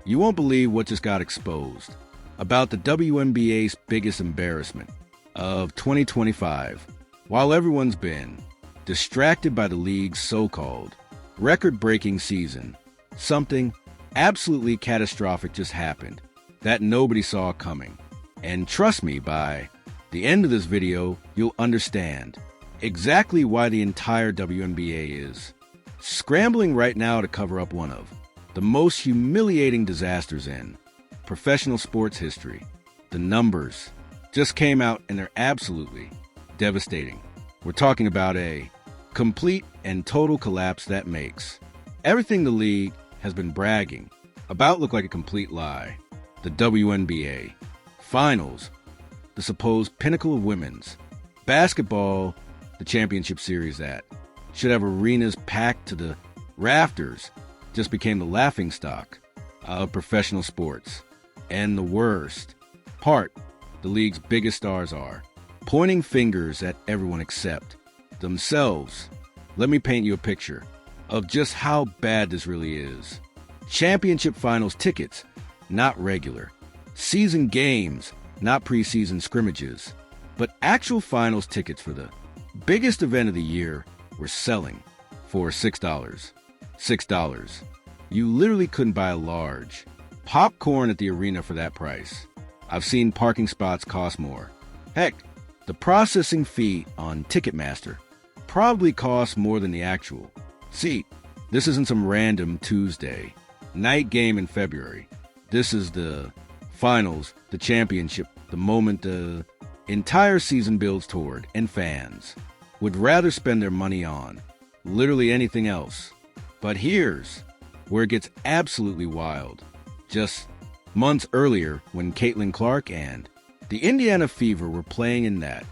You won't believe what just got exposed about the WNBA's biggest embarrassment of 2025. While everyone's been distracted by the league's so-called record-breaking season, something absolutely catastrophic just happened that nobody saw coming. And trust me, by the end of this video, you'll understand exactly why the entire WNBA is scrambling right now to cover up one of the most humiliating disasters in professional sports history. The numbers just came out and they're absolutely devastating. We're talking about a complete and total collapse that makes everything the league has been bragging about look like a complete lie. The WNBA Finals, the supposed pinnacle of women's basketball, the championship series that should have arenas packed to the rafters, just became the laughingstock of professional sports. And the worst part, the league's biggest stars are pointing fingers at everyone except themselves. Let me paint you a picture of just how bad this really is. Championship finals tickets, not regular. Season games, not preseason scrimmages. But actual finals tickets for the biggest event of the year were selling for $6. $6. You literally couldn't buy a large popcorn at the arena for that price. I've seen parking spots cost more. Heck, the processing fee on Ticketmaster probably costs more than the actual seat. This isn't some random Tuesday night game in February. This is the finals, the championship, the moment the entire season builds toward, and fans would rather spend their money on literally anything else. But here's where it gets absolutely wild. Just months earlier, when Caitlin Clark and the Indiana Fever were playing in that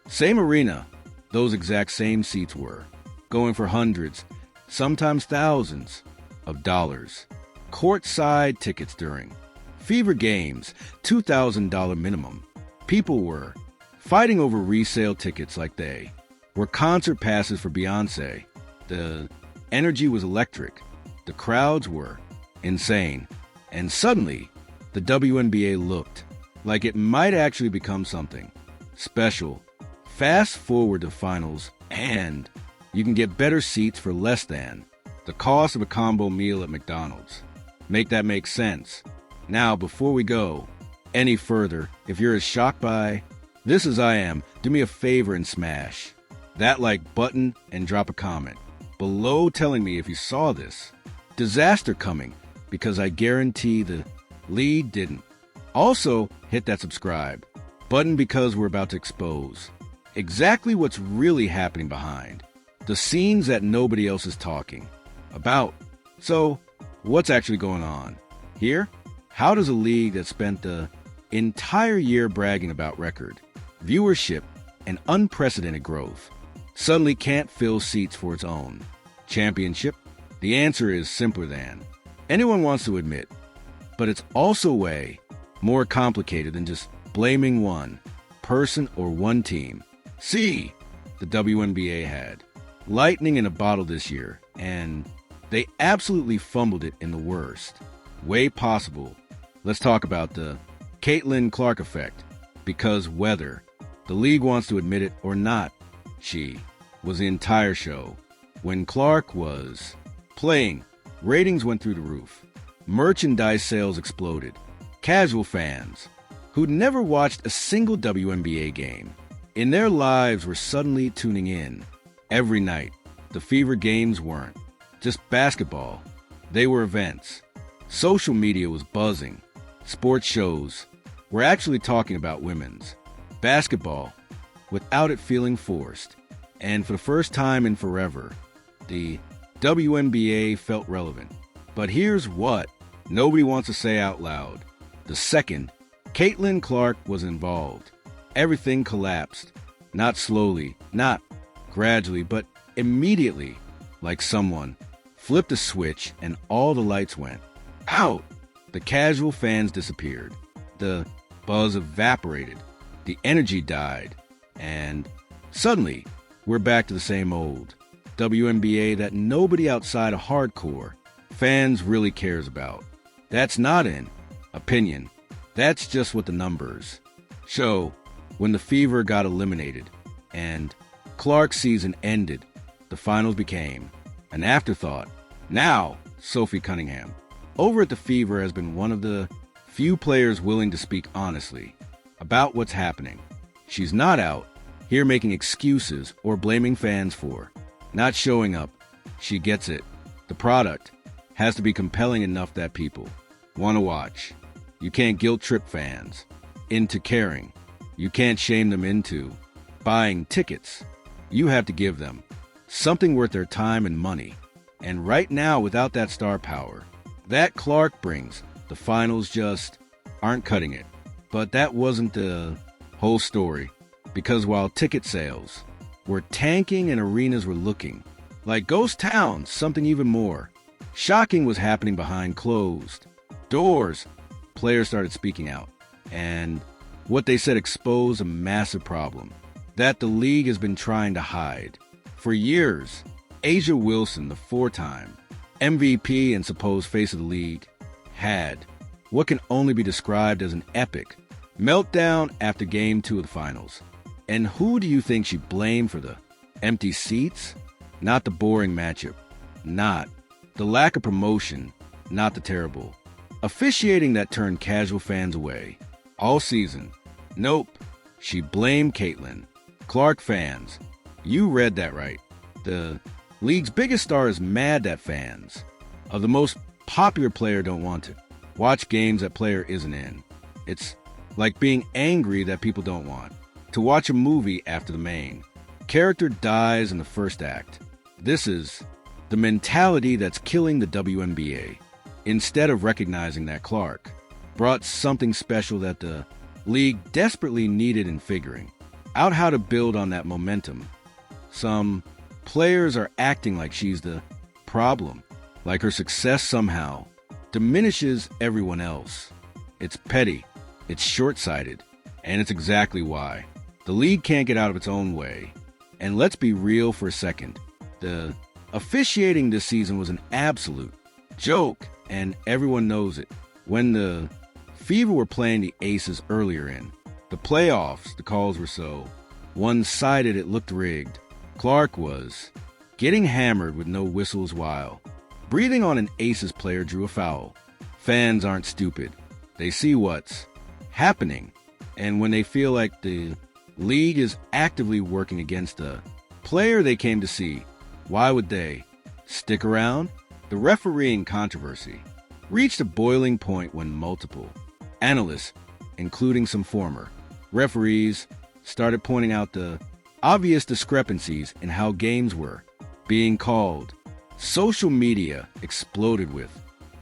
same arena, those exact same seats were going for hundreds, sometimes thousands of dollars. Courtside tickets during Fever games, $2,000 minimum. People were fighting over resale tickets like they were concert passes for Beyonce. The energy was electric. The crowds were insane. And suddenly, the WNBA looked like it might actually become something special. Fast forward to finals, and you can get better seats for less than the cost of a combo meal at McDonald's. Make that make sense. Now, before we go any further, if you're as shocked by this as I am, do me a favor and smash that like button and drop a comment below telling me if you saw this disaster coming, because I guarantee the lead didn't. Also, hit that subscribe button because we're about to expose exactly what's really happening behind the scenes that nobody else is talking about. So, what's actually going on here? How does a league that spent the entire year bragging about record viewership and unprecedented growth suddenly can't fill seats for its own championship? The answer is simpler than anyone wants to admit, but it's also way more complicated than just blaming one person or one team. See, the WNBA had lightning in a bottle this year, and they absolutely fumbled it in the worst way possible. Let's talk about the Caitlin Clark effect, because whether the league wants to admit it or not, she was the entire show. When Clark was playing, ratings went through the roof. Merchandise sales exploded. Casual fans who'd never watched a single WNBA game in their lives were suddenly tuning in every night. The Fever games weren't just basketball. They were events. Social media was buzzing. Sports shows were actually talking about women's basketball without it feeling forced. And for the first time in forever, the WNBA felt relevant. But here's what nobody wants to say out loud. The second Caitlin Clark was involved, everything collapsed. Not slowly, not gradually, but immediately, like someone flipped a switch and all the lights went out. The casual fans disappeared. The buzz evaporated. The energy died. And suddenly, we're back to the same old WNBA that nobody outside of hardcore fans really cares about. That's not an opinion. That's just what the numbers show. When the Fever got eliminated and Clark's season ended, the finals became an afterthought. Now, Sophie Cunningham, over at the Fever, has been one of the few players willing to speak honestly about what's happening. She's not out here making excuses or blaming fans for not showing up. She gets it. The product has to be compelling enough that people want to watch. You can't guilt trip fans into caring. You can't shame them into buying tickets. You have to give them something worth their time and money. And right now, without that star power that Clark brings, the finals just aren't cutting it. But that wasn't the whole story, because while ticket sales were tanking and arenas were looking like ghost towns, something even more shocking was happening behind closed doors. Players started speaking out, and what they said exposed a massive problem that the league has been trying to hide for years. Asia Wilson, the four-time MVP and supposed face of the league, had what can only be described as an epic meltdown after Game 2 of the finals. And who do you think she blamed for the empty seats? Not the boring matchup, not the lack of promotion, not the terrible officiating that turned casual fans away all season. Nope, she blamed Caitlin. Clark fans, you read that right. The league's biggest star is mad that fans of the most popular player don't want to watch games that player isn't in. It's like being angry that people don't want to watch a movie after the main character dies in the first act. This is the mentality that's killing the WNBA. Instead of recognizing that Clark brought something special that the league desperately needed and figuring out how to build on that momentum, some players are acting like she's the problem, like her success somehow diminishes everyone else. It's petty, it's short-sighted, and it's exactly why the league can't get out of its own way. And let's be real for a second. The officiating this season was an absolute joke, and everyone knows it. When the Fever were playing the Aces earlier in the playoffs, the calls were so one-sided it looked rigged. Clark was getting hammered with no whistles while breathing on an Aces player drew a foul. Fans aren't stupid. They see what's happening, and when they feel like the league is actively working against a player they came to see, why would they stick around? The refereeing controversy reached a boiling point when multiple analysts, including some former referees, started pointing out the obvious discrepancies in how games were being called. Social media exploded with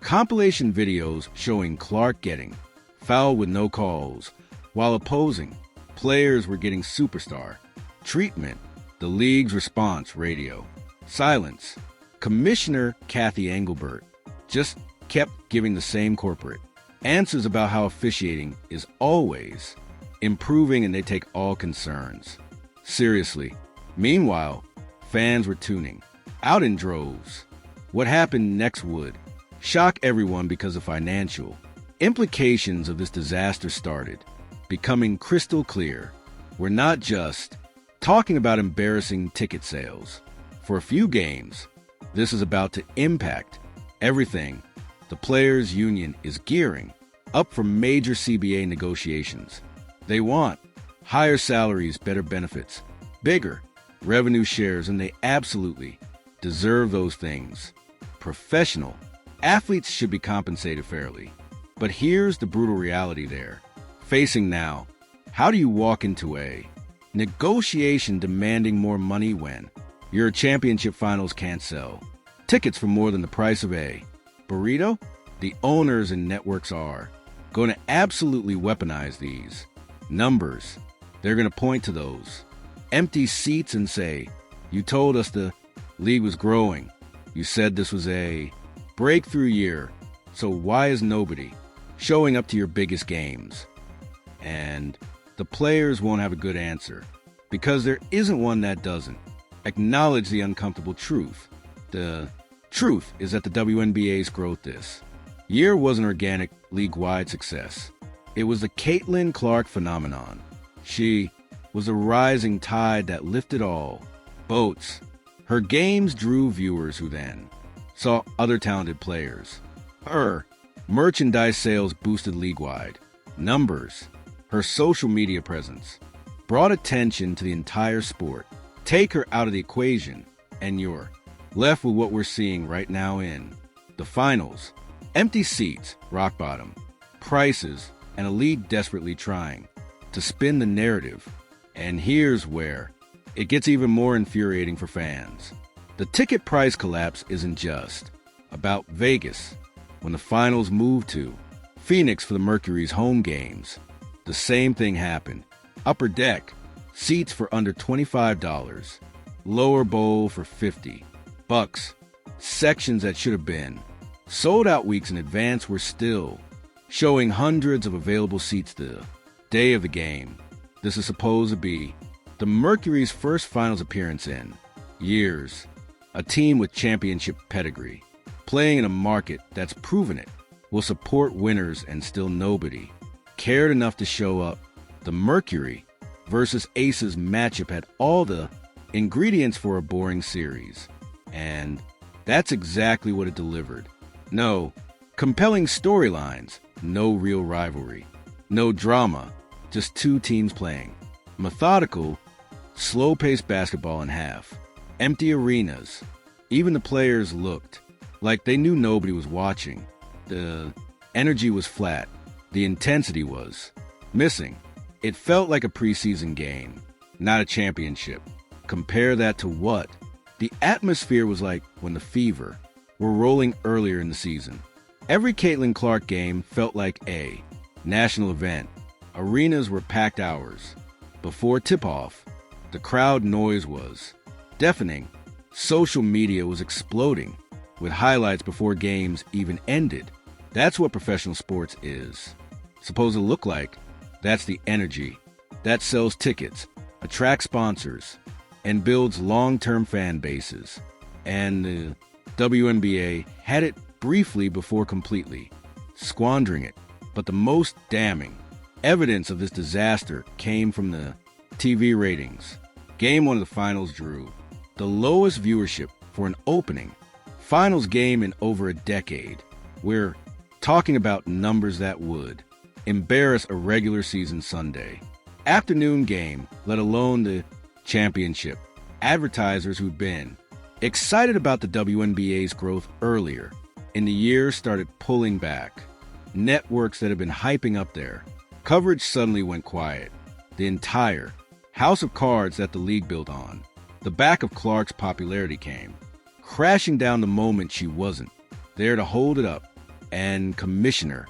compilation videos showing Clark getting fouled with no calls, while opposing players were getting superstar treatment. The league's response radio silence. Commissioner Kathy Engelbert just kept giving the same corporate answers about how officiating is always improving and they take all concerns seriously. Meanwhile, fans were tuning out in droves. What happened next would shock everyone because the financial implications of this disaster started becoming crystal clear. We're not just talking about embarrassing ticket sales for a few games. This is about to impact everything. The players' union is gearing up for major CBA negotiations. They want higher salaries, better benefits, bigger revenue shares, and they absolutely deserve those things. Professional athletes should be compensated fairly. But here's the brutal reality they're facing now. How do you walk into a negotiation demanding more money when your championship finals can't sell tickets for more than the price of a burrito? The owners and networks are going to absolutely weaponize these numbers. They're going to point to those empty seats and say, you told us the league was growing. You said this was a breakthrough year. So why is nobody showing up to your biggest games? And the players won't have a good answer because there isn't one that doesn't acknowledge the uncomfortable truth. The truth is that the WNBA's growth this Year was an organic, league-wide success. It was the Caitlin Clark phenomenon. She was a rising tide that lifted all boats. Her games drew viewers who then saw other talented players. Her merchandise sales boosted league-wide numbers. Her social media presence brought attention to the entire sport. Take her out of the equation, and you're left with what we're seeing right now in the finals. Empty seats, rock bottom, prices, and a league desperately trying to spin the narrative. And here's where it gets even more infuriating for fans. The ticket price collapse isn't just about Vegas. When the finals moved to Phoenix for the Mercury's home games, the same thing happened. Upper deck, seats for under $25. Lower bowl for $50. Sections that should have been sold out weeks in advance were still showing hundreds of available seats the day of the game. This is supposed to be the Mercury's first finals appearance in years. A team with championship pedigree, playing in a market that's proven it will support winners, and still nobody cared enough to show up. The Mercury versus Aces matchup had all the ingredients for a boring series, and that's exactly what it delivered. No compelling storylines, no real rivalry, no drama, just two teams playing methodical, slow-paced basketball in half. Empty arenas. Even the players looked like they knew nobody was watching. The energy was flat. The intensity was missing. It felt like a preseason game, not a championship. Compare that to what the atmosphere was like when the Fever were rolling earlier in the season. Every Caitlin Clark game felt like a national event. Arenas were packed hours before tip-off. The crowd noise was deafening. Social media was exploding with highlights before games even ended. That's what professional sports is supposed to look like. That's the energy that sells tickets, attracts sponsors, and builds long-term fan bases. And the WNBA had it briefly before completely squandering it. But the most damning evidence of this disaster came from the TV ratings. Game 1 of the finals drew the lowest viewership for an opening finals game in over a decade. We're talking about numbers that would embarrass a regular season Sunday afternoon game, let alone the championship. Advertisers who'd been excited about the WNBA's growth earlier in the year started pulling back. Networks that had been hyping up their coverage suddenly went quiet. The entire house of cards that the league built on the back of Clark's popularity came crashing down the moment she wasn't there to hold it up. And Commissioner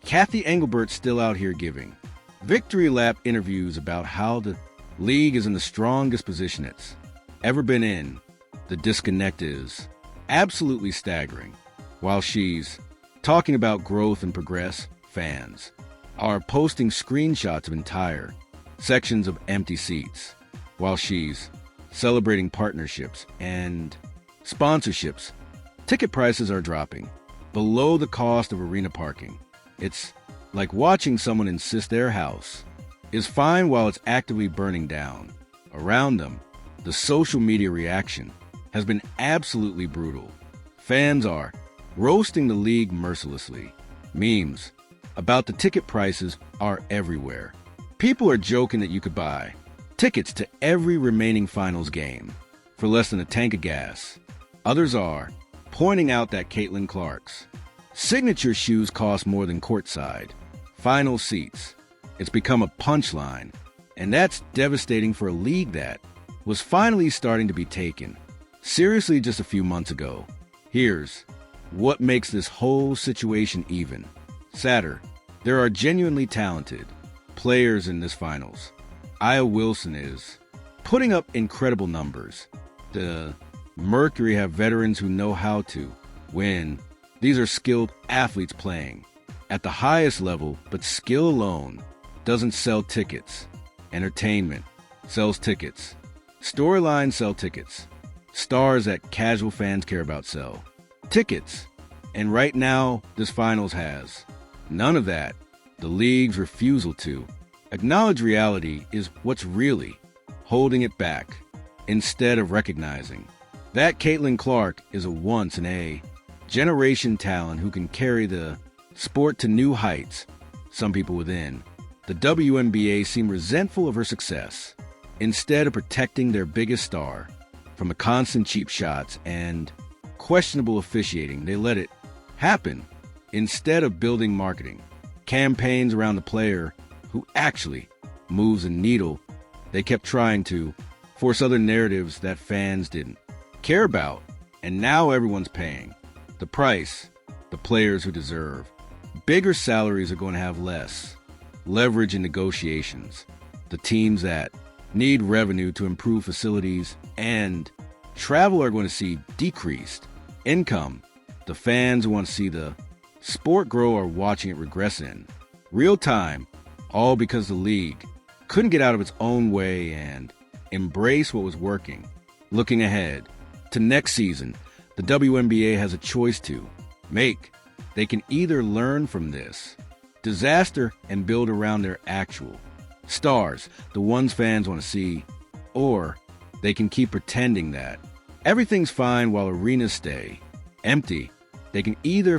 Kathy Engelbert's still out here giving victory lap interviews about how the league is in the strongest position it's ever been in. The disconnect is absolutely staggering. While she's talking about growth and progress, fans are posting screenshots of entire sections of empty seats. While she's celebrating partnerships and sponsorships, ticket prices are dropping below the cost of arena parking. It's like watching someone insist their house is fine while it's actively burning down around them. The social media reaction has been absolutely brutal. Fans are roasting the league mercilessly. Memes about the ticket prices are everywhere. People are joking that you could buy tickets to every remaining finals game for less than a tank of gas. Others are pointing out that Caitlin Clark's signature shoes cost more than courtside final seats. It's become a punchline, and that's devastating for a league that was finally starting to be taken seriously just a few months ago. Here's what makes this whole situation even sadder. There are genuinely talented players in this finals. Aya Wilson is putting up incredible numbers. The Mercury have veterans who know how to win. These are skilled athletes playing at the highest level, but skill alone doesn't sell tickets. Entertainment sells tickets. Storylines sell tickets. Stars that casual fans care about sell tickets. And right now, this finals has none of that. The league's refusal to acknowledge reality is what's really holding it back, instead of recognizing that Caitlin Clark is a once-in-a-generation talent who can carry the sport to new heights. Some people within the WNBA seem resentful of her success. Instead of protecting their biggest star from the constant cheap shots and questionable officiating, they let it happen. Instead of building marketing campaigns around the player who actually moves a needle, they kept trying to force other narratives that fans didn't care about. And now everyone's paying the price. The players who deserve bigger salaries are going to have less leverage in negotiations. The teams that need revenue to improve facilities and travel are going to see decreased income. The fans who want to see the sport grow are watching it regress in real time, all because the league couldn't get out of its own way and embrace what was working. Looking ahead to next season, the WNBA has a choice to make. They can either learn from this disaster and build around their actual stars, the ones fans want to see, or they can keep pretending that everything's fine while arenas stay empty. They can either